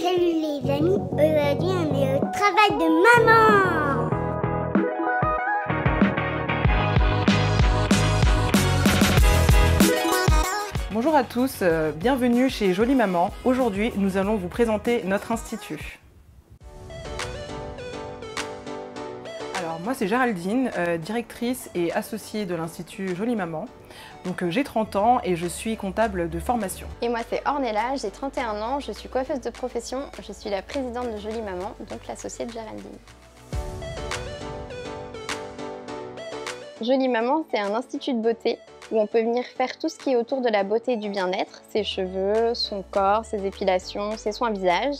Salut les amis, aujourd'hui on est au travail de maman. Bonjour à tous, bienvenue chez Jolie Maman. Aujourd'hui, nous allons vous présenter notre institut. Alors moi c'est Géraldine, directrice et associée de l'Institut Jolie Maman. Donc j'ai 30 ans et je suis comptable de formation. Et moi c'est Ornella, j'ai 31 ans, je suis coiffeuse de profession, je suis la présidente de Jolie Maman, donc l'associée de Géraldine. Jolie Maman, c'est un institut de beauté où on peut venir faire tout ce qui est autour de la beauté et du bien-être, ses cheveux, son corps, ses épilations, ses soins visage,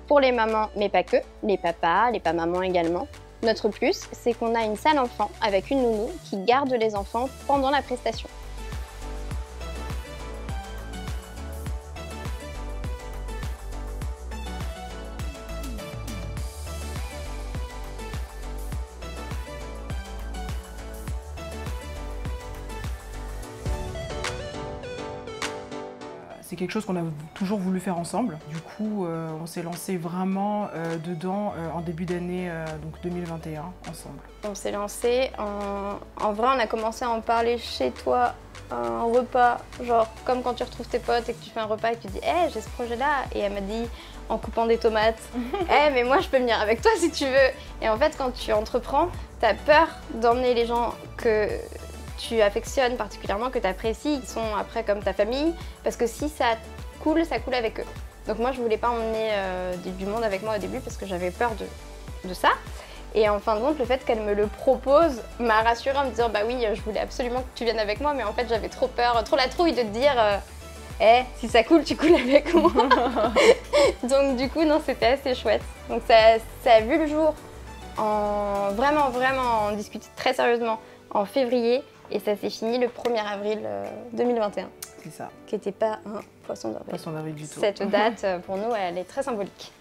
pour les mamans mais pas que, les papas, les pas-mamans également. Notre plus, c'est qu'on a une salle enfant avec une nounou qui garde les enfants pendant la prestation. C'est quelque chose qu'on a toujours voulu faire ensemble. Du coup, on s'est lancé vraiment dedans en début d'année donc 2021 ensemble. On s'est lancé, en vrai on a commencé à en parler chez toi, un repas, genre comme quand tu retrouves tes potes et que tu fais un repas et que tu dis « Hey, j'ai ce projet-là » et elle m'a dit en coupant des tomates « Hey, mais moi je peux venir avec toi si tu veux » Et en fait quand tu entreprends, t'as peur d'emmener les gens que tu affectionnes particulièrement, que tu apprécies, qui sont après comme ta famille, parce que si ça coule avec eux. Donc moi je voulais pas emmener du monde avec moi au début parce que j'avais peur de ça. Et en fin de compte, le fait qu'elle me le propose m'a rassurée en me disant bah oui, je voulais absolument que tu viennes avec moi, mais en fait j'avais trop peur, trop la trouille de te dire si ça coule, tu coules avec moi. Donc du coup non, c'était assez chouette. Donc ça a vu le jour en vraiment en discuter très sérieusement en février. Et ça s'est fini le 1er avril 2021. C'est ça. Qui n'était pas un poisson d'avril. Poisson d'avril du tout. Cette date, pour nous, elle est très symbolique.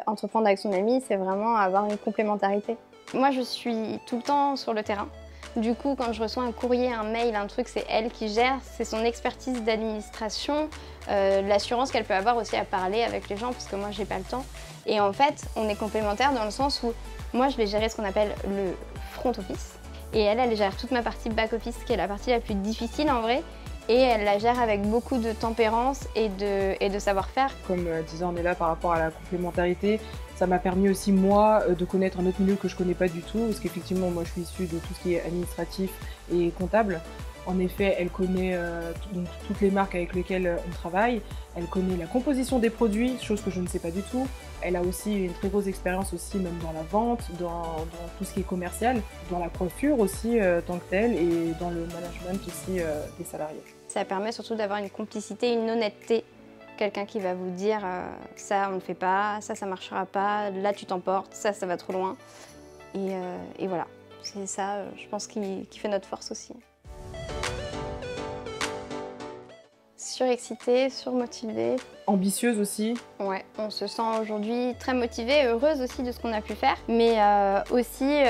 Entreprendre avec son ami, c'est vraiment avoir une complémentarité. Moi, je suis tout le temps sur le terrain. Du coup, quand je reçois un courrier, un mail, un truc, c'est elle qui gère. C'est son expertise d'administration, l'assurance qu'elle peut avoir aussi à parler avec les gens, parce que moi, j'ai pas le temps. Et en fait, on est complémentaires dans le sens où moi, je vais gérer ce qu'on appelle le front office. Et elle gère toute ma partie back office, qui est la partie la plus difficile en vrai. Et elle la gère avec beaucoup de tempérance et de savoir-faire. Comme disait Ornella par rapport à la complémentarité, ça m'a permis aussi moi de connaître un autre milieu que je connais pas du tout. Parce qu'effectivement, moi je suis issue de tout ce qui est administratif et comptable. En effet, elle connaît donc, toutes les marques avec lesquelles on travaille. Elle connaît la composition des produits, chose que je ne sais pas du tout. Elle a aussi une très grosse expérience aussi même dans la vente, dans tout ce qui est commercial, dans la coiffure aussi tant que telle et dans le management aussi des salariés. Ça permet surtout d'avoir une complicité, une honnêteté. Quelqu'un qui va vous dire ça on ne fait pas, ça marchera pas, là tu t'emportes, ça va trop loin. Et voilà, c'est ça je pense qui fait notre force aussi. Surexcitée, surmotivée. Ambitieuse aussi. Ouais, on se sent aujourd'hui très motivée, heureuse aussi de ce qu'on a pu faire. Mais aussi,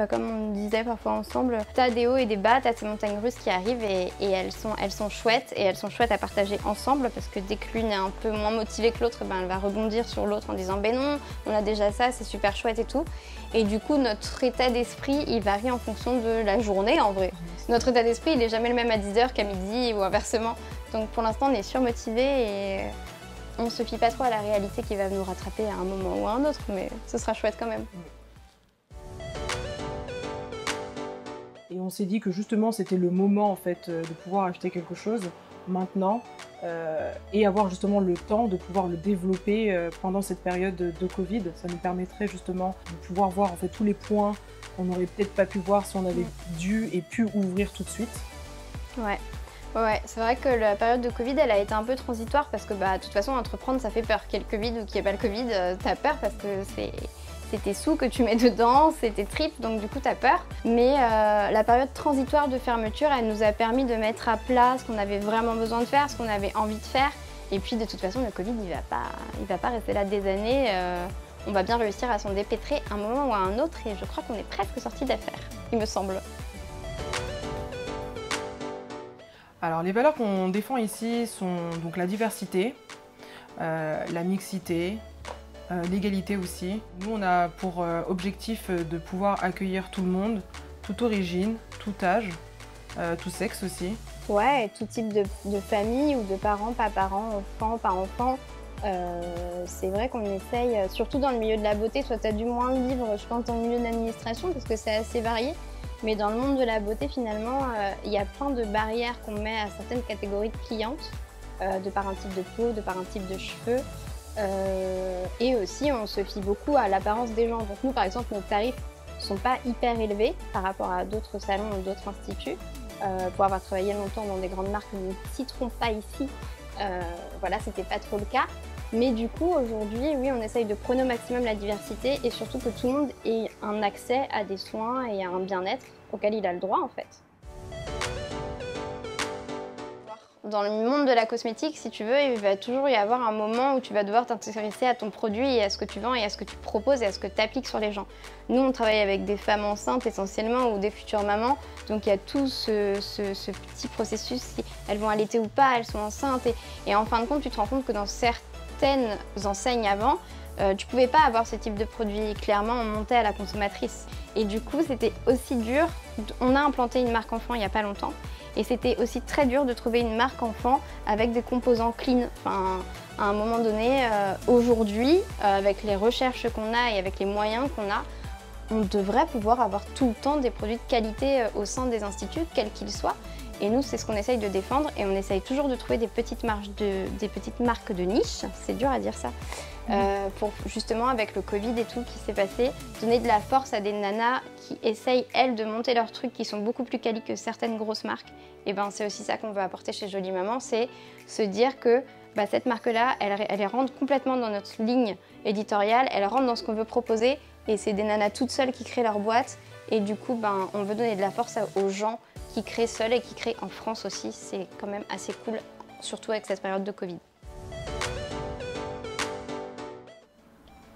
comme on disait parfois ensemble, t'as des hauts et des bas, t'as ces montagnes russes qui arrivent et elles sont chouettes. Et elles sont chouettes à partager ensemble parce que dès que l'une est un peu moins motivée que l'autre, elle va rebondir sur l'autre en disant ben non, on a déjà ça, c'est super chouette et tout. Et du coup, notre état d'esprit, il varie en fonction de la journée en vrai. Notre état d'esprit, il n'est jamais le même à 10h qu'à midi ou inversement. Donc pour l'instant, on est surmotivé et on se fie pas trop à la réalité qui va nous rattraper à un moment ou à un autre, mais ce sera chouette quand même. Et on s'est dit que justement, c'était le moment en fait de pouvoir acheter quelque chose maintenant et avoir justement le temps de pouvoir le développer pendant cette période de Covid. Ça nous permettrait justement de pouvoir voir en fait tous les points qu'on n'aurait peut-être pas pu voir si on avait dû et pu ouvrir tout de suite. Ouais, c'est vrai que la période de Covid, elle a été un peu transitoire parce que de toute façon, entreprendre, ça fait peur. Qu'il y ait le Covid ou qu'il n'y ait pas le Covid, t'as peur parce que c'est tes sous que tu mets dedans, c'est tes tripes, donc du coup, t'as peur. Mais la période transitoire de fermeture, elle nous a permis de mettre à plat ce qu'on avait vraiment besoin de faire, ce qu'on avait envie de faire. Et puis, de toute façon, le Covid, il va pas rester là des années. On va bien réussir à s'en dépêtrer un moment ou à un autre et je crois qu'on est presque sorti d'affaire, il me semble. Alors les valeurs qu'on défend ici sont donc la diversité, la mixité, l'égalité aussi. Nous on a pour objectif de pouvoir accueillir tout le monde, toute origine, tout âge, tout sexe aussi. Ouais, et tout type de famille ou de parents, pas parents, enfants, pas enfants. C'est vrai qu'on essaye, surtout dans le milieu de la beauté, toi tu as dû moins le vivre, je pense, dans le milieu de l'administration parce que c'est assez varié. Mais dans le monde de la beauté, finalement, il y a plein de barrières qu'on met à certaines catégories de clientes, de par un type de peau, de par un type de cheveux. Et aussi, on se fie beaucoup à l'apparence des gens. Donc nous, par exemple, nos tarifs ne sont pas hyper élevés par rapport à d'autres salons ou d'autres instituts. Pour avoir travaillé longtemps dans des grandes marques que nous ne citerons pas ici, voilà, c'était pas trop le cas. Mais du coup, aujourd'hui, oui, on essaye de prôner au maximum la diversité et surtout que tout le monde ait un accès à des soins et à un bien-être auquel il a le droit, en fait. Dans le monde de la cosmétique, si tu veux, il va toujours y avoir un moment où tu vas devoir t'intéresser à ton produit et à ce que tu vends et à ce que tu proposes et à ce que tu appliques sur les gens. Nous, on travaille avec des femmes enceintes essentiellement ou des futures mamans, donc il y a tout ce petit processus, si elles vont allaiter ou pas, elles sont enceintes et en fin de compte, tu te rends compte que dans certaines enseignes avant, tu pouvais pas avoir ce type de produit. Clairement, on montait à la consommatrice. Et du coup, c'était aussi dur. On a implanté une marque enfant il n'y a pas longtemps. Et c'était aussi très dur de trouver une marque enfant avec des composants clean. Enfin, à un moment donné, aujourd'hui, avec les recherches qu'on a et avec les moyens qu'on a, on devrait pouvoir avoir tout le temps des produits de qualité au sein des instituts, quels qu'ils soient. Et nous, c'est ce qu'on essaye de défendre et on essaye toujours de trouver des petites marques de niche, c'est dur à dire ça, pour justement avec le Covid et tout qui s'est passé, donner de la force à des nanas qui essayent, elles, de monter leurs trucs qui sont beaucoup plus quali que certaines grosses marques. Et ben c'est aussi ça qu'on veut apporter chez Jolie Maman, c'est se dire que cette marque-là, elle rentre complètement dans notre ligne éditoriale, elle rentre dans ce qu'on veut proposer et c'est des nanas toutes seules qui créent leur boîte. Et du coup, on veut donner de la force aux gens qui créent seuls et qui créent en France aussi. C'est quand même assez cool, surtout avec cette période de Covid.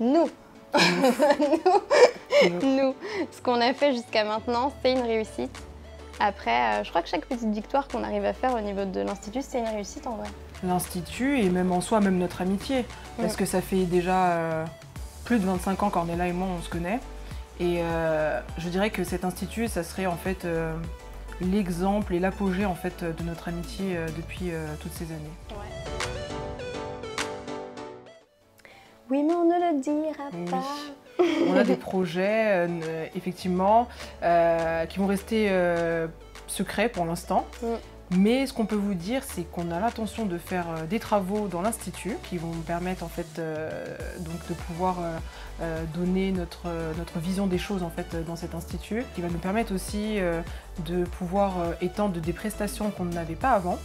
Nous, ce qu'on a fait jusqu'à maintenant, c'est une réussite. Après, je crois que chaque petite victoire qu'on arrive à faire au niveau de l'Institut, c'est une réussite en vrai. L'Institut et même en soi, même notre amitié. Parce que ça fait déjà plus de 25 ans qu'Ornella et moi, on se connaît. Et je dirais que cet institut, ça serait en fait l'exemple et l'apogée en fait de notre amitié depuis toutes ces années. Ouais. Oui, mais on ne le dira pas. On a des projets, effectivement, qui vont rester secrets pour l'instant. Mais ce qu'on peut vous dire, c'est qu'on a l'intention de faire des travaux dans l'Institut qui vont nous permettre en fait, donc de pouvoir donner notre vision des choses en fait, dans cet institut, qui va nous permettre aussi de pouvoir étendre des prestations qu'on n'avait pas avant.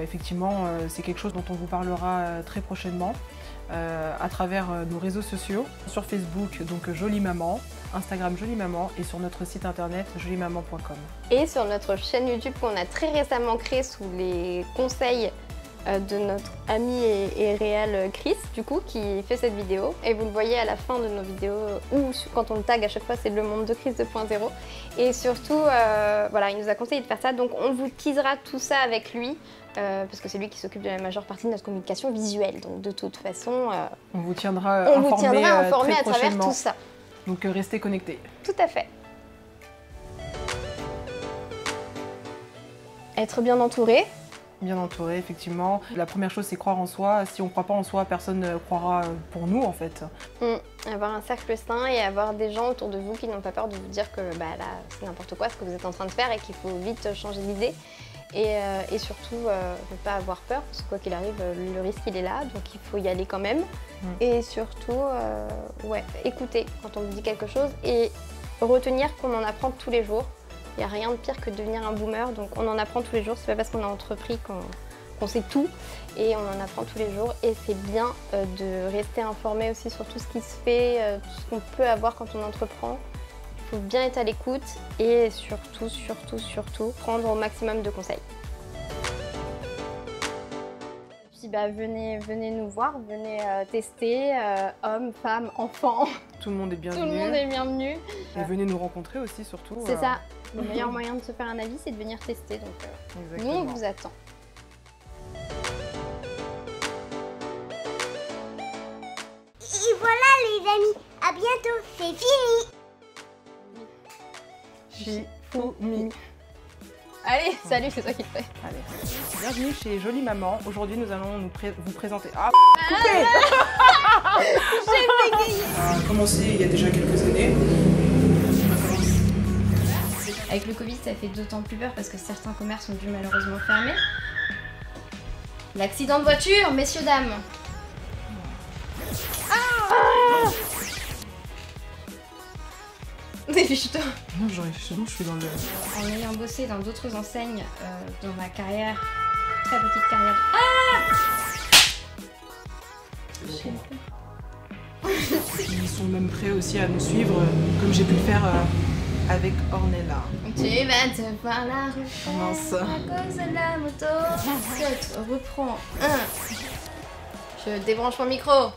Effectivement, c'est quelque chose dont on vous parlera très prochainement à travers nos réseaux sociaux, sur Facebook, donc Jolie Maman, Instagram Jolie Maman et sur notre site internet joliemaman.com. Et sur notre chaîne YouTube qu'on a très récemment créée sous les conseils de notre ami et réel Chris, du coup, qui fait cette vidéo. Et vous le voyez à la fin de nos vidéos, ou quand on le tag à chaque fois, c'est le monde de Chris 2.0. Et surtout, voilà, il nous a conseillé de faire ça. Donc on vous teasera tout ça avec lui, parce que c'est lui qui s'occupe de la majeure partie de notre communication visuelle. Donc de toute façon, on vous tiendra informé à travers tout ça. Donc restez connectés. Tout à fait. Être bien entouré. Bien entouré, effectivement. La première chose, c'est croire en soi. Si on ne croit pas en soi, personne ne croira pour nous, en fait. Avoir un cercle sain et avoir des gens autour de vous qui n'ont pas peur de vous dire que là, c'est n'importe quoi ce que vous êtes en train de faire et qu'il faut vite changer d'idée. Et surtout, ne pas avoir peur, parce que quoi qu'il arrive, le risque, il est là, donc il faut y aller quand même. Et surtout, écouter quand on vous dit quelque chose et retenir qu'on en apprend tous les jours. Il n'y a rien de pire que de devenir un boomer, donc on en apprend tous les jours. C'est pas parce qu'on a entrepris qu'on sait tout, et on en apprend tous les jours. Et c'est bien de rester informé aussi sur tout ce qui se fait, tout ce qu'on peut avoir quand on entreprend. Il faut bien être à l'écoute et surtout, prendre au maximum de conseils. Puis venez nous voir, venez tester, hommes, femmes, enfants. Tout le monde est bienvenu. Tout le monde est bienvenu. Et venez nous rencontrer aussi, surtout. C'est ça. Le meilleur moyen de se faire un avis, c'est de venir tester. Donc, nous, Exactement. on vous attend. Et voilà les amis, à bientôt, c'est fini. Shifumi. Allez, salut, c'est toi qui le fais. Allez. Bienvenue chez Jolie Maman. Aujourd'hui, nous allons vous présenter. Ah, coupé. J'ai bégayé. Ça a commencé il y a déjà quelques années. Avec le Covid, ça fait d'autant plus peur parce que certains commerces ont dû malheureusement fermer. L'accident de voiture, messieurs, dames. Dépêche-toi. Non, je suis dans le. En ayant bossé dans d'autres enseignes dans ma carrière, très petite carrière. Ils sont même prêts aussi à nous suivre, comme j'ai pu le faire avec Ornella. Tu vas te voir la rue Mince. à cause de la moto. Scott, reprends. Je débranche mon micro.